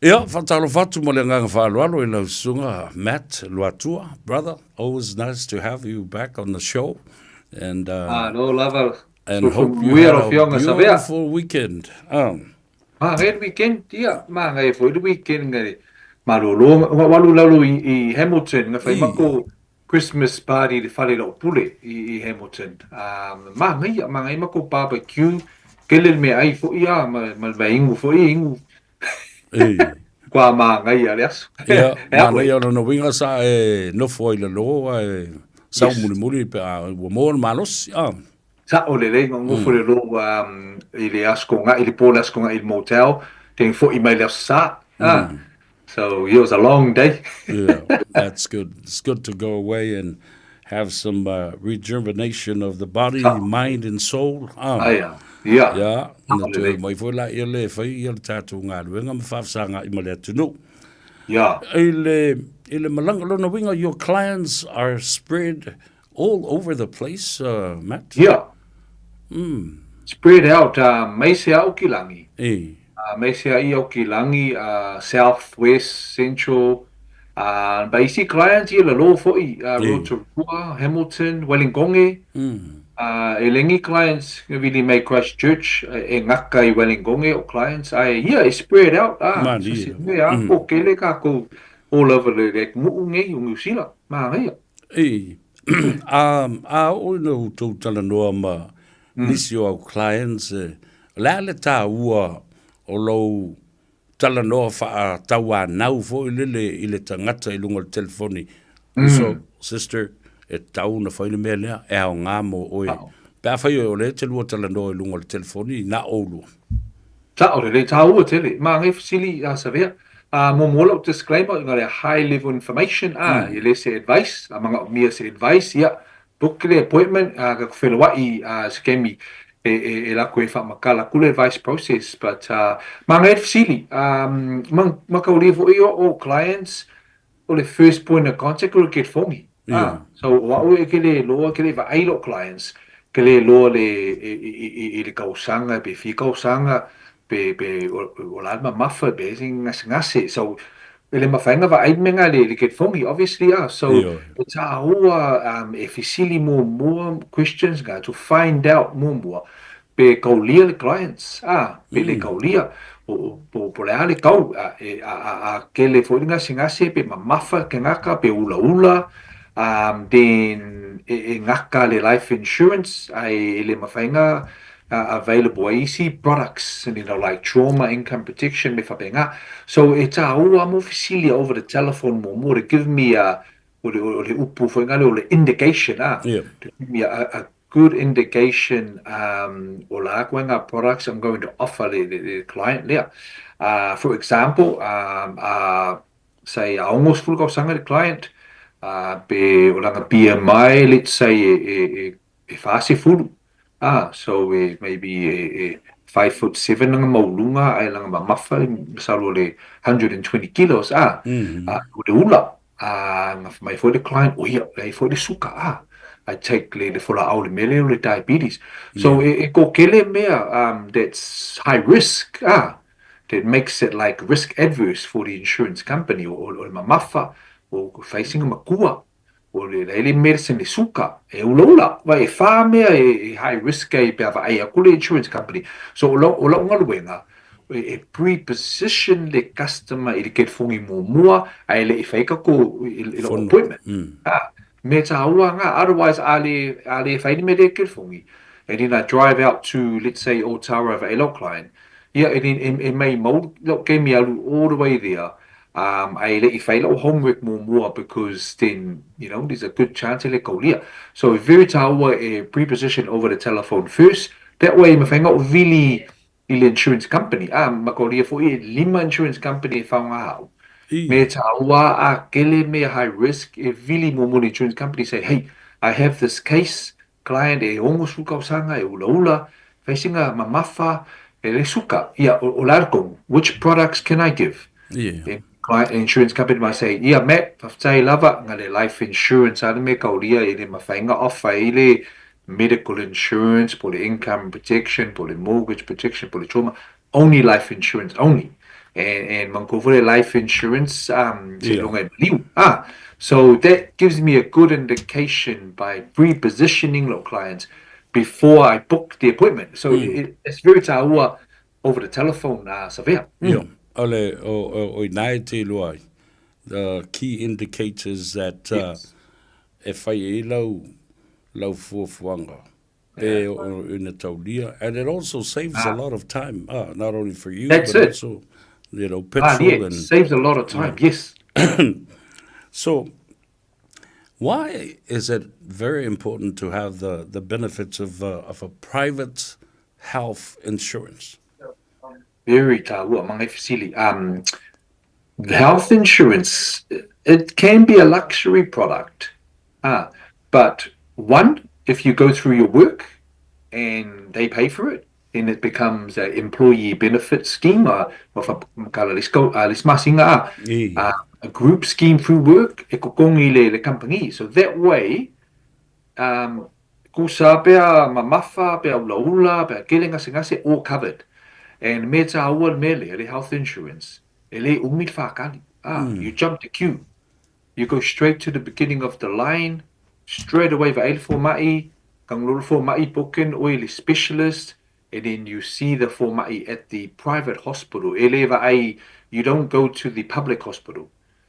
Ia, whatalo whatu mo le nganga whaaloalo I lau sunga, Matt Luatua, brother. Always nice to have you back on the show. And no lava. and So hope from you we're had of a young Savea. beautiful weekend. Red weekend, yeah, ngai for the weekend ngai. Malolo, walu lalu I Hamilton, nga fai mako Christmas party de fale lo pule I Hamilton. Ngai mako barbecue. Kelel me ai fo ia mal vaingu fo ingu. Qua ngai alias. Ia, mana ia no winga sa no foi le lo sa muri pe o mo malos. Sa o le ngo fo le lo I le askonga I le pola askonga I motel. Ten fo I mai le sa. So it was a long day. Yeah, that's good. It's good to go away and have some rejuvenation of the body, mind, and soul. Yeah. Yeah. Na te mai foi la ia le fai ia tatu ngā ruenga ma whafsanga I male tunu. Yeah. Ile malanga lona winga, your clients are spread all over the place, Matt? Yeah. Spread out, mai se au kilangi. Mai se ai au kilangi, south, west, central. But you see clients here, the law for Rotorua, Hamilton, Wellingkonge. Elengi clients really make Christchurch, ngaka I Wellingkonge or clients. It's spread out. Kele ka ko all over the muunge unusila. O no tau tala noa ma nisi o au clients, la le tā ua o lau tala noa wha taua nau fo I le tangata I lunga le telefoni. So, sister, e tau na whaine mea lea, e au ngā mo oe. Pea whai o le te lua tala noa I lunga le telefoni, na oulu. Ta o le tā ua tele, ngai fasili Savea. Momola disclaimer, ngā le high level information, I le se advice, mga mia se advice, book le appointment, ka whelawai, skemi, la koe whamakala, kule advice process, but, ngai fasili, makaulevo o clients, o le first point of contact, o le get fongi. So, wa'o ke le loa, ke le va'ailo clients, ke le loa le kausanga, be fi kausanga, be o lama mafa be ngase so ele mafanga va ai menga le get fongi obviously so it's e fisili more questions ga to find out more be kaulia le clients be le kaulia o le ale kau ke le foi ngase be mafa ke ngaka be ula then ngaka le life insurance ai le mafanga available easy products and like trauma income protection me whapenga so it's mo fisili over the telephone more to give me o le upu for le indication to give me a good indication o la kuenga products I'm going to offer the client there for example say almost full sanga the client be o langa BMI let's say e fasi full so maybe 5'7" nga maulunga ay lang mamafa salo le 120 kilos ude ula may for the client ay for the suka I take le for la aule mele le diabetes so ko kele mea that's high risk that makes it like risk adverse for the insurance company or mamafa or facing a makua o le medicine le suka e ula wa e fa mea high risk e pe ava ai akule insurance company so o lo ngaluenga e preposition le customer i le get fongi mua ai le faika ko i lo appointment me ta nga otherwise ale faini me le get fongi and then I drive out to let's say Otawa of a client it may mold gave me all the way there I let you fail homework more because then there's a good chance let go there. So very tawa a preposition over the telephone first. That way my finger really insurance company. Makolia for lima insurance company found out. Me tawa kele me high risk really more insurance company say, hey, I have this case client almost sanga ula facing a mamafa suka olarko. Which products can I give? Client insurance company might say, Matt, I've lava ngale life insurance me kaulia ile mafanga offer ile medical insurance, for the income protection, for the mortgage protection, for the trauma, only life insurance only. and Vancouver life insurance se Yeah. longa liu. So that gives me a good indication by pre-positioning local clients before I book the appointment. So it's very taua over the telephone, Savea. Yeah. Ole o nai te luai. The key indicators that Yes. e whai e lau fuafuanga. Yeah. In taulia, and it also saves a Ah, lot of time, not only for you that's but it. also Yeah, petrol it and saves a lot of time. Yes. so. Why is it very important to have the benefits of a private health insurance? Very taua mga fasili. Health insurance, it can be a luxury product. But one, if you go through your work and they pay for it, then it becomes an employee benefit scheme. Of a kala let's go, let's masinga E, a group scheme through work. E kokongi le company. So that way, kusa pea mamafa pea ulaula pea kelenga singase all covered. And me taua mele le health insurance. Ele umit whakali. You jump the queue. You go straight to the beginning of the line, straight away for 84 mai, kang lulu for mai booking oil specialist, and then you see the for mai at the private hospital. Eleva ai, you don't go to the public hospital.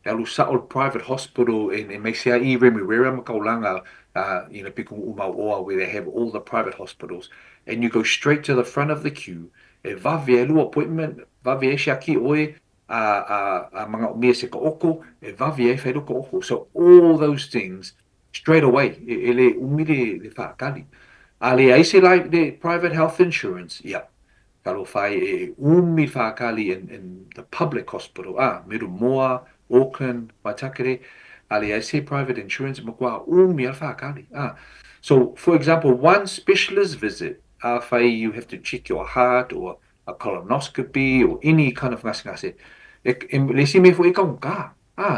Alu sa'ol private hospital in Mesia I Remuera Makaulanga, Pikung Umau Oa, where they have all the private hospitals, and you go straight to the front of the queue. E vavielu appointment, vavie shaki oe, mga umia se kooko, e vavi e whairu kooko. So all those things straight away, ele umire le whaakali. Ale aise like the private health insurance, yeah. Kalo whai e umi whaakali in the public hospital. Miru Moa, Auckland, Waitakere. Ale aise private insurance, makua umi al whaakali. So, for example, one specialist visit, whai you have to check your heart or a colonoscopy or any kind of ngase. Le si me foi kau ka.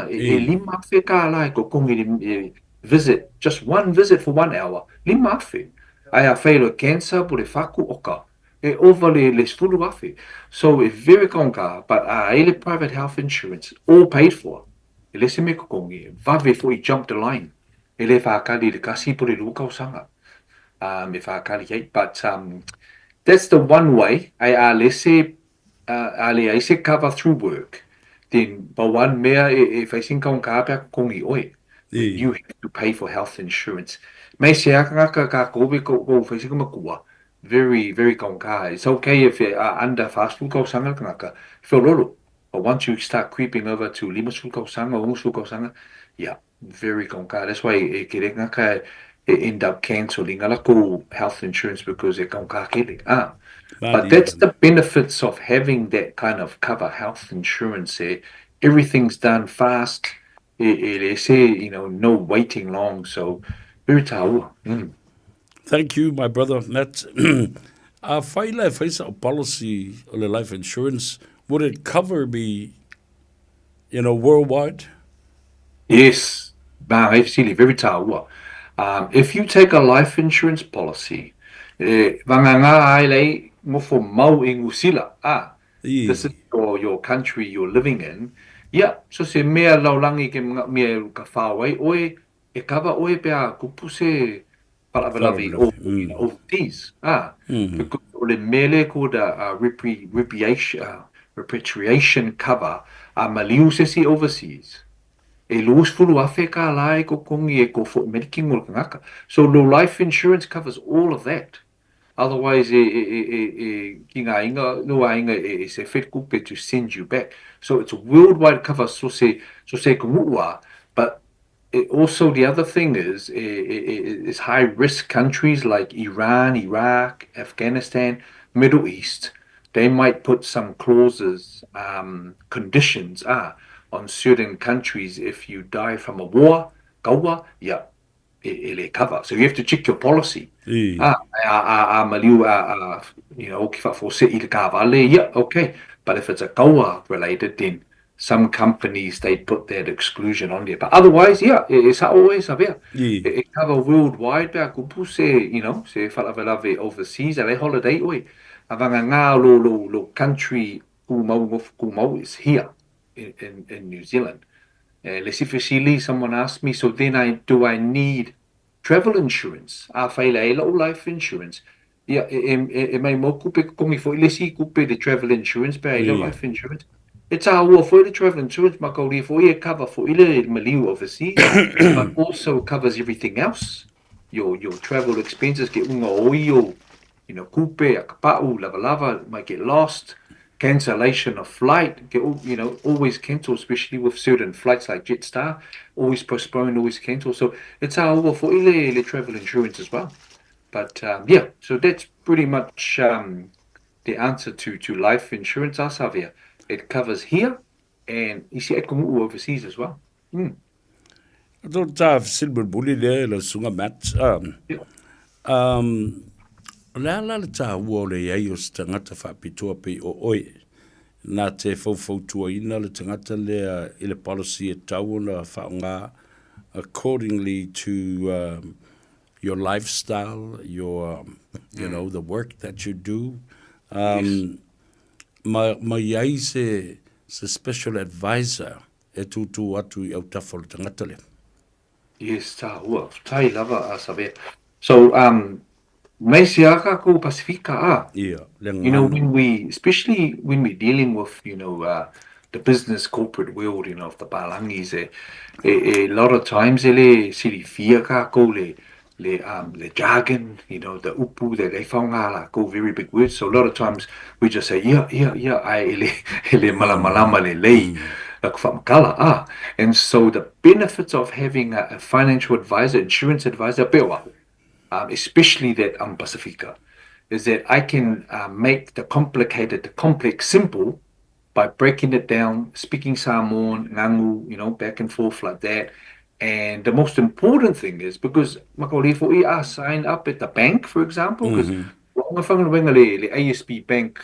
e, Lima fe ka la ko kongi visit, just one visit for 1 hour. Lima fe. Ai a whaelo cancer po le whaku oka. E over le sfulu afe. So e very konga, but ele private health insurance, all paid for. Le si me ko kongi, vave fo I jump the line. Ele whaakali le kasi po le luka o sanga. Me whaakali ai, but that's the one way. Let's say I say cover through work. Then, but one mea if I think on kapa kongi oi, e, you have to pay for health insurance. May se aka ka kobe ko facing makua. Very very konga. It's okay if you are under fast food ko sanga kanga. Feel lolo. But once you start creeping over to lima sulko sanga, sulko sanga, yeah, very konga. That's why it end up cancelling ala ko health insurance because it konga kele. But mari that's even. the benefits of having that kind of cover health insurance. Everything's done fast. They say, no waiting long. So, very tau. Thank you, my brother. That's whaile whaisa o policy o le life insurance, would it cover me, worldwide? Yes, absolutely, very tau. If you take a life insurance policy, vanganga ai lei ngofo mau i ngusila. This is E, your country you're living in. Yeah, so se mea laulangi ke mga mea ka whawai, oe, e kawa oe pia kupuse palavalavi whatever. overseas. Because ole mele ko da repatriation cover a maliu se si overseas. E lus fulu afe ka lai ko kongi e ko fo mediking mo kangaka. So no life insurance covers all of that. Otherwise, kinga inga no inga se fit kupe to send you back. So it's a worldwide cover. So se kumua. But also the other thing is high risk countries like Iran, Iraq, Afghanistan, Middle East. They might put some clauses, conditions on certain countries. If you die from a war, kaua, yeah, ele cover. So you have to check your policy. E, Maliu, for se il cavale, yeah, okay. But if it's a kaua related, then some companies they put that exclusion on there. But otherwise, yeah, it's always Savea. e, It cover worldwide. Ba kupu se, se whalavelave overseas. Ale holiday oi. Avanga ngā lo country kumau is here in New Zealand. Let's say someone asked me, so then do I need travel insurance? Life insurance. Yeah, may mo kupe kongi fo ilesi kupe the travel insurance, but life insurance. It's our for the travel insurance, makau for cover for ile maliu overseas, but also covers everything else. Your travel expenses get unga oio, kupe, akapau, lava might get lost. Cancellation of flight, always cancel, especially with certain flights like Jetstar, always postpone, always cancel. So it's our for ile travel insurance as well. But yeah, so that's pretty much the answer to life insurance, Savea. It covers here and isi overseas as well. Don't have silver bully there, la sunga mat. La le ta ua le iai o se tangata whapitoa pe o oe. Nā te whauwhautua ina le tangata lea i le policy e tau na whaunga accordingly to your lifestyle, your, the work that you do. Ma iai se special advisor e tutu atu i au tawha le tangata lea. Yes, tā ua. Tai lava a Savea. So, Maisiaka ko Pacifica. Yeah. Especially when we're dealing with, the business corporate world, of the palangis, a lot of times le siri ka ko le jargon, the upu, the gaifonga go very big words. So a lot of times we just say, yeah, ele malama le lei. And so the benefits of having a financial advisor, insurance advisor, especially that Pacifica, is that I can make the complex simple by breaking it down, speaking Samoan, ngangu, back and forth like that. And the most important thing is because I sign up at the bank, for example, because the ASB bank,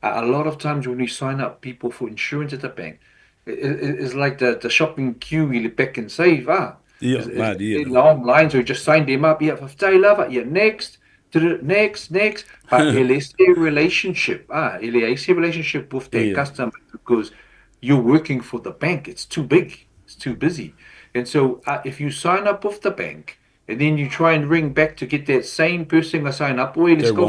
a lot of times when we sign up people for insurance at the bank, it's like the shopping queue, you back and save. Long lines, so you just sign them up. Yeah, next. But it's a relationship. It's a relationship with the customer because you're working for the bank. It's too big. It's too busy. And so if you sign up with the bank and then you try and ring back to get that same person to sign up, let's go.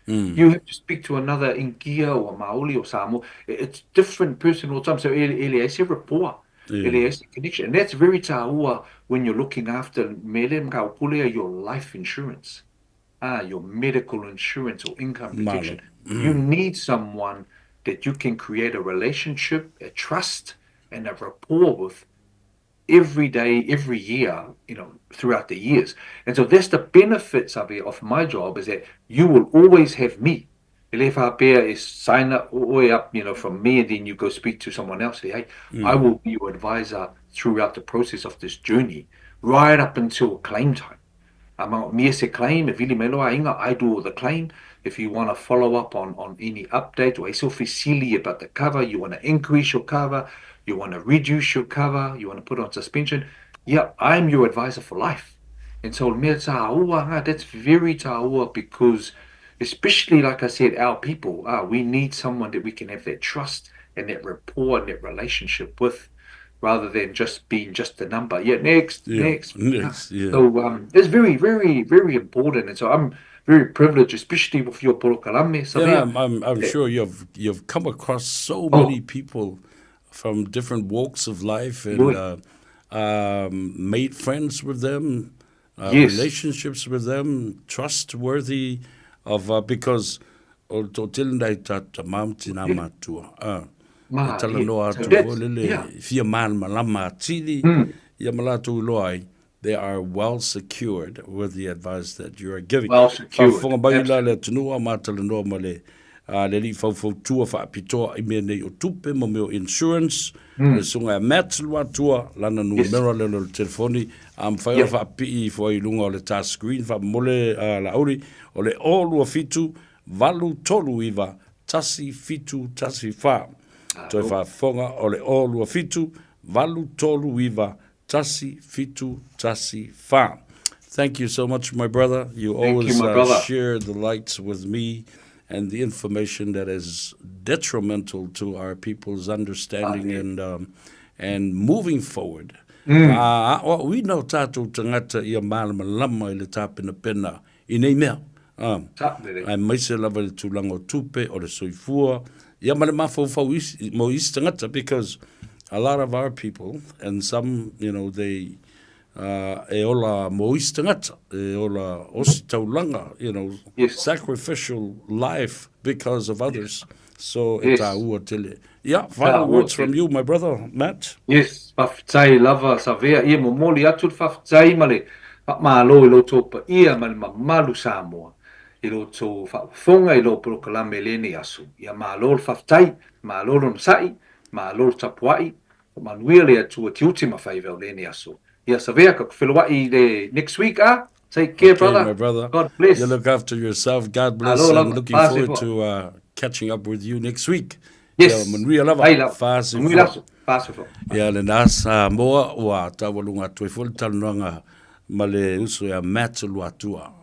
You have to speak to another Inkia or Maoli or Samoa. It's different person all the time. So it's a rapport. It's a connection. And that's very ta'ua when you're looking after your life insurance, your medical insurance or income protection. You need someone that you can create a relationship, a trust, and a rapport with every day, every year, throughout the years. And so that's the benefits of my job, is that you will always have me. Is sign up from me, and then you go speak to someone else. Say, hey, I will be your advisor throughout the process of this journey, right up until claim time. Me se claim, if I do all the claim. If you want to follow up on any update or officially about the cover, you want to increase your cover, you want to reduce your cover, you want to put on suspension, I'm your advisor for life. And so that's very ta'ua because, especially like I said, our people, we need someone that we can have that trust and that rapport and that relationship with, rather than just being just a number. Next. Yeah. So it's very, very, very important. And so I'm very privileged, especially with your porokalame. I'm sure you've come across so many people from different walks of life and made friends with them, relationships with them, trustworthy because they are well secured with the advice that you are giving. Well secured. Insurance, sunga mat Luatua, lana numero le telefoni, Faiva pi for ilunga le ta screen fa mole la ori, ole olu fitu, valu tolu iva, tasi fitu, tasi fa. Toi fa fonga ole olu fitu, valu tolu iva, tasi fitu, tasi fa. Thank you so much, my brother. You always share the lights with me and the information that is detrimental to our people's understanding and moving forward. We know tātou tangata ia malama i le tāpena pena i nei mea. Ai maise lava le tūlanga o tupe o le soifua. Ia male mafau mo isi tangata, because a lot of our people, and some, they e ola mo isi tangata, e ola osi taulanga, sacrificial life because of others. So it's a ua tele. Yeah, final words from you, my brother, Matt. Yes, whawhitai lava Savea, ia mo moli atu whawhitai male, whakmaalo I loto pa ia male mamalu Samoa, I loto whawhonga I lo proklame lene asu, ia maalo whawhitai, maalo no sai, maalo tapuai, manuia le atu tiuti ma Faiva o lene asu. Ia Savea ka whilawai le next week, Take care, brother. My brother. God bless. You look after yourself. God bless. I'm looking forward to catching up with you next week. Yes. Yeah, le nasa moa wa tawalunga tuiful talunga male uso ya Matt Luatua.